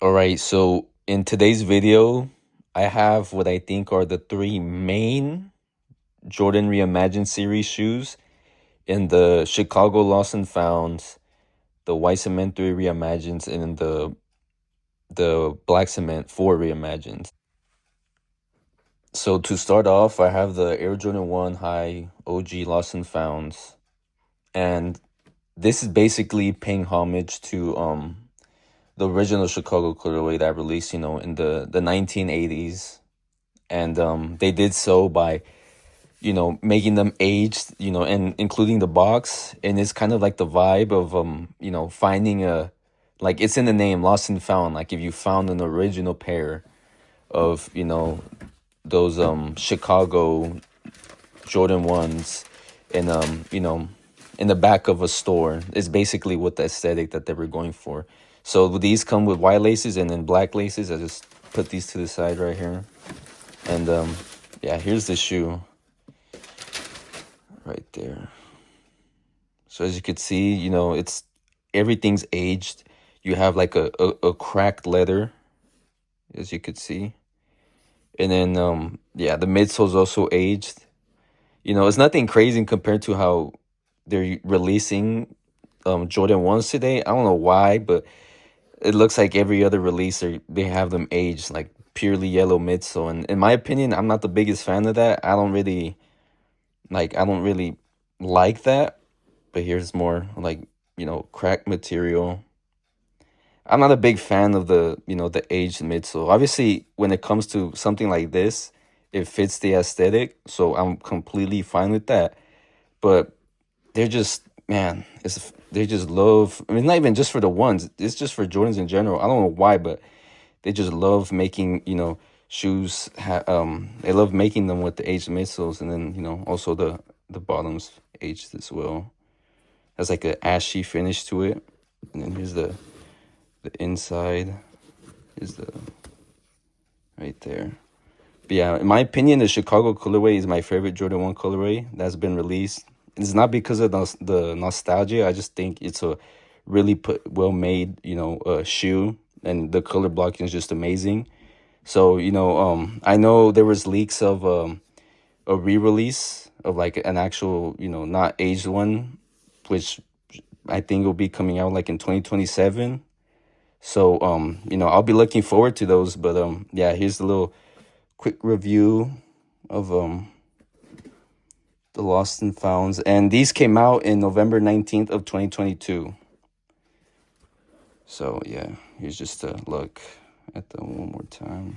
All right, so in today's video, I have what I think are the three main Jordan Reimagined series shoes in the Chicago Lost and Founds, the White Cement 3 Reimagined, and the Black Cement 4 Reimagined. So to start off, I have the Air Jordan 1 High OG Lost and Founds. And this is basically paying homage to the original Chicago colorway that released, in the 1980s. And they did so by making them aged, and including the box. And it's kind of like the vibe of finding a, like, it's in the name, lost and found. Like if you found an original pair of those Chicago Jordan 1s in in the back of a store, is basically what the aesthetic that they were going for. So these come with white laces and then black laces. I just put these to the side right here. And yeah, here's the shoe right there. So as you could see, it's everything's aged. You have like a cracked leather, as you could see. And then yeah, the midsole's also aged. It's nothing crazy compared to how they're releasing Jordan 1s today. I don't know why, but it looks like every other release they have them aged like purely yellow midsole. And in my opinion, I'm not the biggest fan of that. I don't really like that. But here's more like, crack material. I'm not a big fan of the aged midsole. Obviously, when it comes to something like this, it fits the aesthetic, so I'm completely fine with that. But they're just, man, they just love. I mean, not even just for the ones. It's just for Jordans in general. I don't know why, but they just love making shoes. They love making them with the aged midsoles, and then also the bottoms aged as well. Has like a ashy finish to it, and then here's the inside is the right there. But yeah, in my opinion, the Chicago colorway is my favorite Jordan 1 colorway that's been released. It's not because of the nostalgia. I just think it's a really well made, shoe, and the color blocking is just amazing. So, I know there was leaks of a re-release of like an actual, not aged one, which I think will be coming out like in 2027. So I'll be looking forward to those. But yeah, here's a little quick review of the Lost and Founds. And these came out in November 19th of 2022. So yeah, here's just a look at them one more time.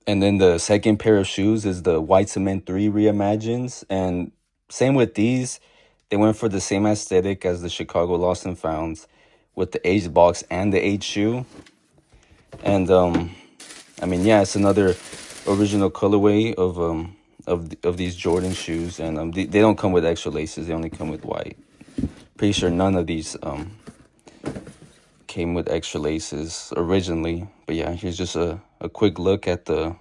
And then the second pair of shoes is the White Cement 3 Reimagines. And same with these, they went for the same aesthetic as the Chicago Lost and Founds with the aged box and the aged shoe. And I mean, yeah, it's another original colorway of these Jordan shoes. And they don't come with extra laces, they only come with white. Pretty sure none of these came with extra laces originally. But yeah, here's just a quick look at the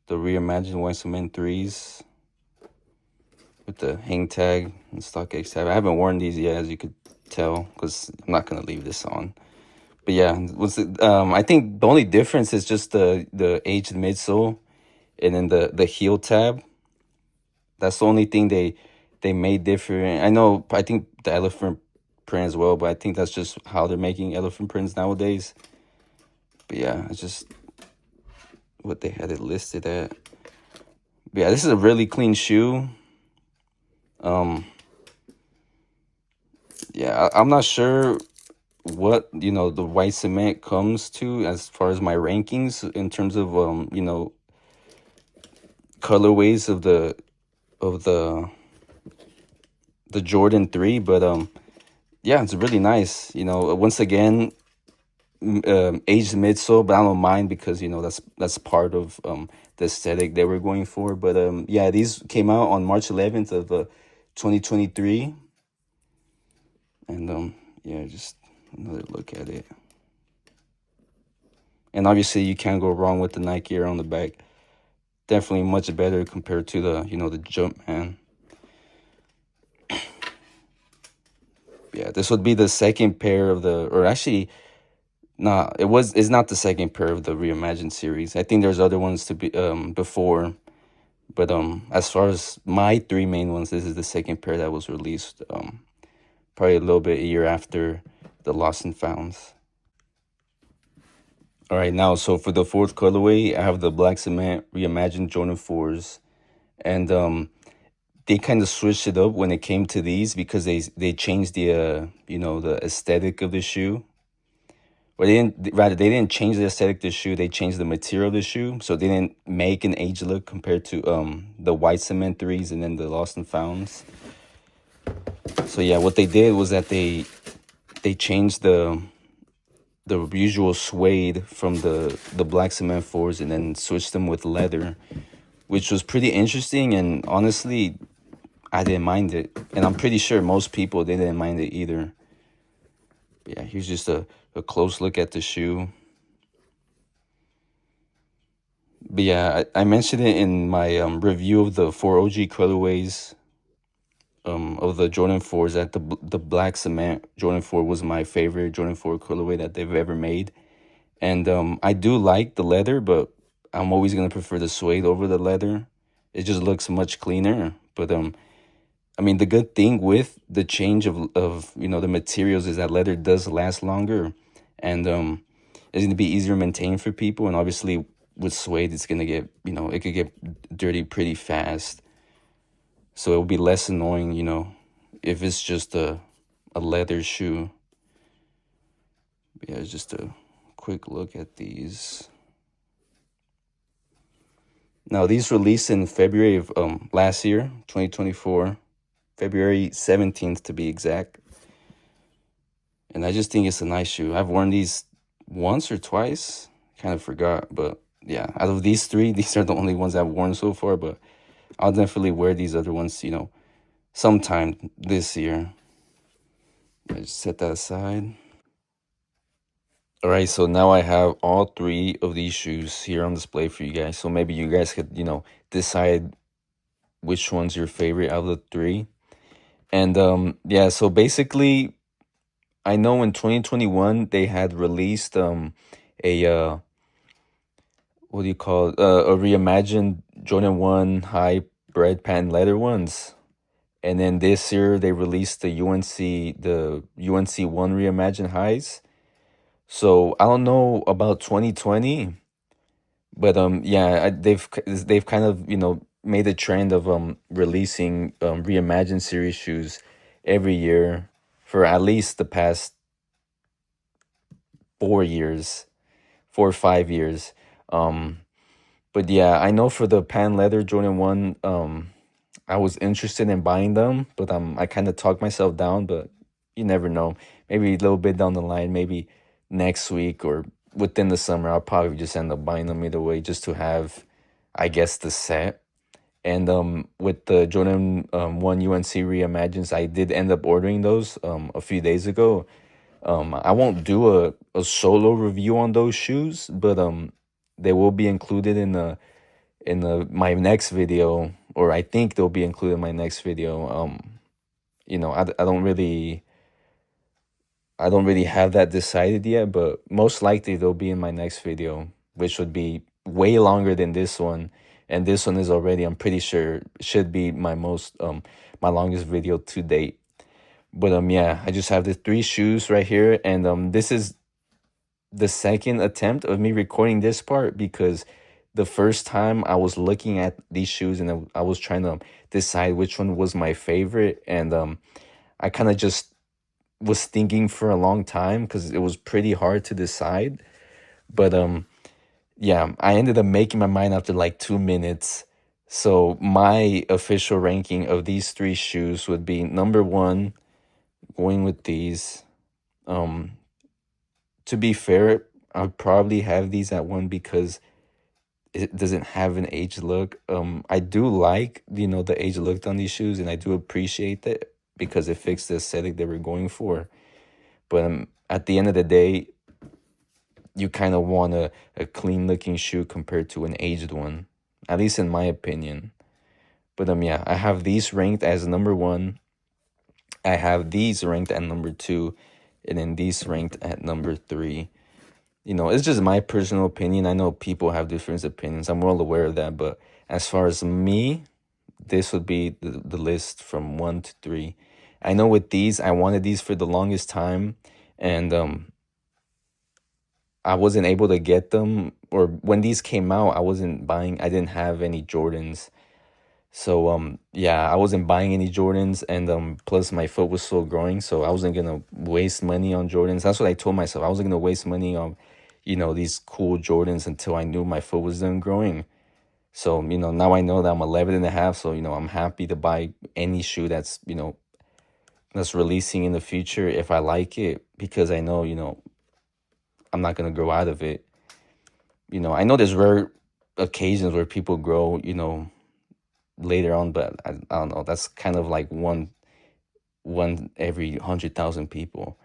reimagined White Cement 3s with the hang tag and StockX tab. I haven't worn these yet, as you could tell, because I'm not gonna leave this on. But yeah, I think the only difference is just the aged midsole and then the heel tab. That's the only thing they made different. I think the elephant print as well, but I think that's just how they're making elephant prints nowadays. But yeah, it's just what they had it listed at. But yeah, this is a really clean shoe. Yeah, I'm not sure what the white cement comes to as far as my rankings in terms of colorways of the Jordan 3, but yeah, it's really nice. Once again, aged midsole, but I don't mind because that's part of the aesthetic they were going for. But yeah, these came out on March 11th of 2023, and yeah, just another look at it. And obviously, you can't go wrong with the Nike Air on the back. Definitely much better compared to the the Jumpman. Yeah, this would be the second pair of the, or actually, nah, it's not the second pair of the Reimagined series. I think there's other ones to be before, but as far as my three main ones, this is the second pair that was released. Probably a little bit a year after the Lost and Founds. All right, now so for the fourth colorway, I have the Black Cement Reimagined Jordan 4s, and they kind of switched it up when it came to these because they changed the the aesthetic of the shoe. Or they didn't change the aesthetic of the shoe, they changed the material of the shoe. So they didn't make an age look compared to the white cement threes and then the Lost and Founds. So yeah, what they did was that they changed the usual suede from the black cement fours and then switched them with leather, which was pretty interesting. And honestly, I didn't mind it, and I'm pretty sure most people they didn't mind it either. But yeah, here's just a close look at the shoe. But yeah, I mentioned it in my review of the four OG colorways of the Jordan 4s that the black cement Jordan 4 was my favorite Jordan 4 colorway that they've ever made. And I do like the leather, but I'm always gonna prefer the suede over the leather. It just looks much cleaner. But I mean, the good thing with the change of the materials is that leather does last longer, and it's gonna be easier to maintain for people. And obviously, with suede, it's gonna get it could get dirty pretty fast. So it will be less annoying, if it's just a leather shoe. Yeah, just a quick look at these. Now these released in February of last year, 2024, February 17th to be exact. And I just think it's a nice shoe. I've worn these once or twice, kind of forgot, but yeah, out of these three, these are the only ones I've worn so far, but I'll definitely wear these other ones, sometime this year. I just set that aside. All right, so now I have all three of these shoes here on display for you guys. So maybe you guys could, decide which one's your favorite out of the three. And yeah, so basically I know in 2021 they had released a what do you call it? A reimagined Jordan 1 high bread patent leather ones. And then this year they released the UNC 1 reimagined highs. So I don't know about 2020, but yeah, they've kind of made a trend of releasing reimagined series shoes every year for at least the past 4 years, 4 or 5 years. Um, but yeah, I know for the pan leather Jordan 1, I was interested in buying them, but I kind of talked myself down. But you never know. Maybe a little bit down the line, maybe next week or within the summer, I'll probably just end up buying them either way, just to have, I guess, the set. And with the Jordan 1 UNC Reimagines, I did end up ordering those a few days ago. I won't do a solo review on those shoes, but they will be included in the my next video, or I think they'll be included in my next video. I don't really have that decided yet, but most likely they'll be in my next video, which would be way longer than this one. And this one is already, I'm pretty sure, should be my longest video to date. But yeah, I just have the three shoes right here, and this is the second attempt of me recording this part because the first time I was looking at these shoes and I was trying to decide which one was my favorite, and I kind of just was thinking for a long time because it was pretty hard to decide. But yeah, I ended up making my mind after like 2 minutes. So my official ranking of these three shoes would be number one, going with these. Um, to be fair, I'd probably have these at one because it doesn't have an age look. I do like, the age look on these shoes, and I do appreciate that because it fixed the aesthetic they were going for. But at the end of the day, you kind of want a clean looking shoe compared to an aged one, at least in my opinion. But yeah, I have these ranked as number one. I have these ranked at number two, and then these ranked at number three. It's just my personal opinion. I know people have different opinions. I'm well aware of that. But as far as me, this would be the list from one to three. I know with these, I wanted these for the longest time, and I wasn't able to get them. Or when these came out, I wasn't buying. I didn't have any Jordans. So yeah, I wasn't buying any Jordans, and plus my foot was still growing, so I wasn't gonna waste money on Jordans. That's what I told myself. I wasn't gonna waste money on, these cool Jordans until I knew my foot was done growing. So, now I know that I'm 11 and a half, so, I'm happy to buy any shoe that's releasing in the future if I like it, because I know, I'm not gonna grow out of it. I know there's rare occasions where people grow, later on, but I don't know. That's kind of like one every 100,000 people.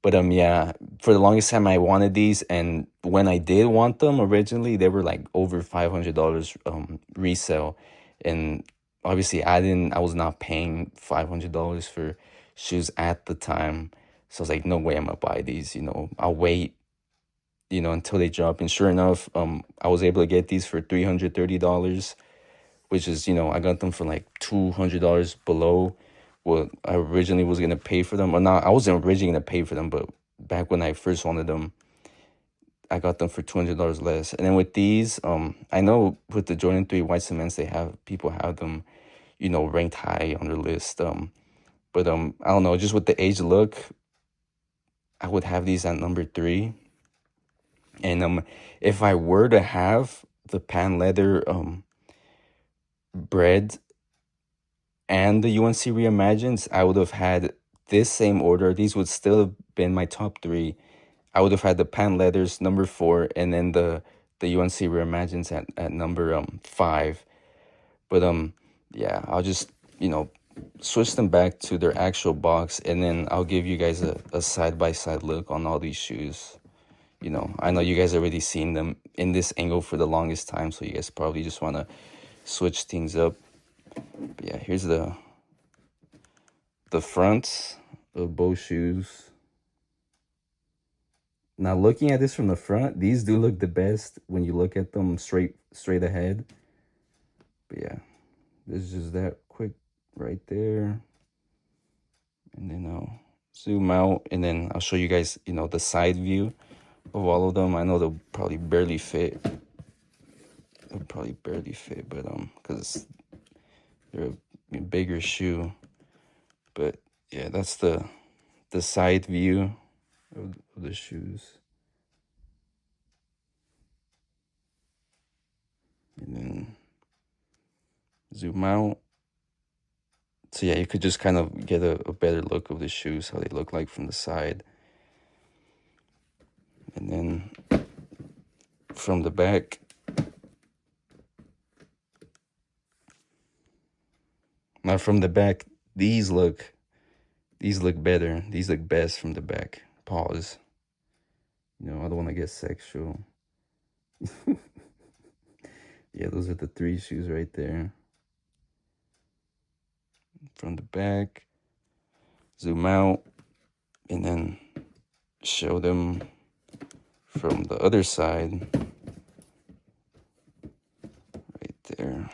But yeah, for the longest time I wanted these, and when I did want them originally, they were like over $500 resale, and obviously I was not paying $500 for shoes at the time, so I was like, no way I'm gonna buy these. I'll wait, until they drop. And sure enough, I was able to get these for $330, which is, I got them for like $200 below what I originally was gonna pay for them. Or not, I wasn't originally gonna pay for them, but back when I first wanted them, I got them for $200 less. And then with these, I know with the Jordan 3 white cements, people have them, ranked high on their list. But I don't know, just with the age look, I would have these at number three. And if I were to have the pan leather bread and the UNC Reimagined, I would have had this same order. These would still have been my top three. I would have had the pan leathers number four, and then the UNC Reimagined at number five. But yeah, I'll just switch them back to their actual box, and then I'll give you guys a side by side look on all these shoes. I know you guys already seen them in this angle for the longest time, so you guys probably just want to switch things up. But yeah, here's the fronts of both shoes. Now looking at this from the front, these do look the best when you look at them straight ahead. But yeah, this is just that quick right there. And then I'll zoom out, and then I'll show you guys, the side view of all of them. I know they'll probably barely fit. But because they're a bigger shoe. But yeah, that's the side view of the shoes. And then zoom out. So yeah, you could just kind of get a better look of the shoes, how they look like from the side. And then from the back, now from the back, these look better. These look best from the back. Pause. I don't want to get sexual. Yeah, those are the three shoes right there. From the back, zoom out, and then show them from the other side. Right there.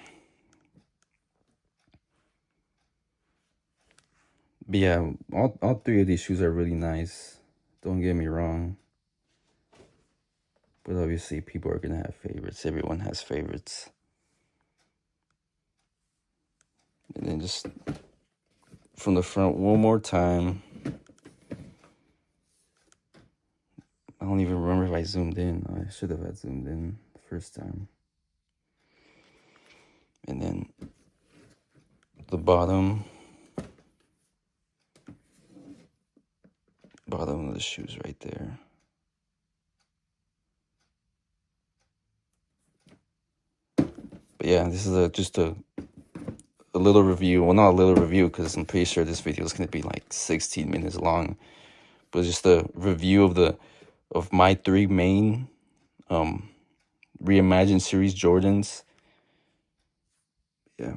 But yeah, all three of these shoes are really nice. Don't get me wrong. But obviously, people are going to have favorites. Everyone has favorites. And then just from the front one more time. I don't even remember if I zoomed in. I should have had zoomed in the first time. And then the bottom of the shoes right there. But yeah, this is just a little review. Well, not a little review, because I'm pretty sure this video is going to be like 16 minutes long. But just a review of my three main Reimagined series Jordans. Yeah.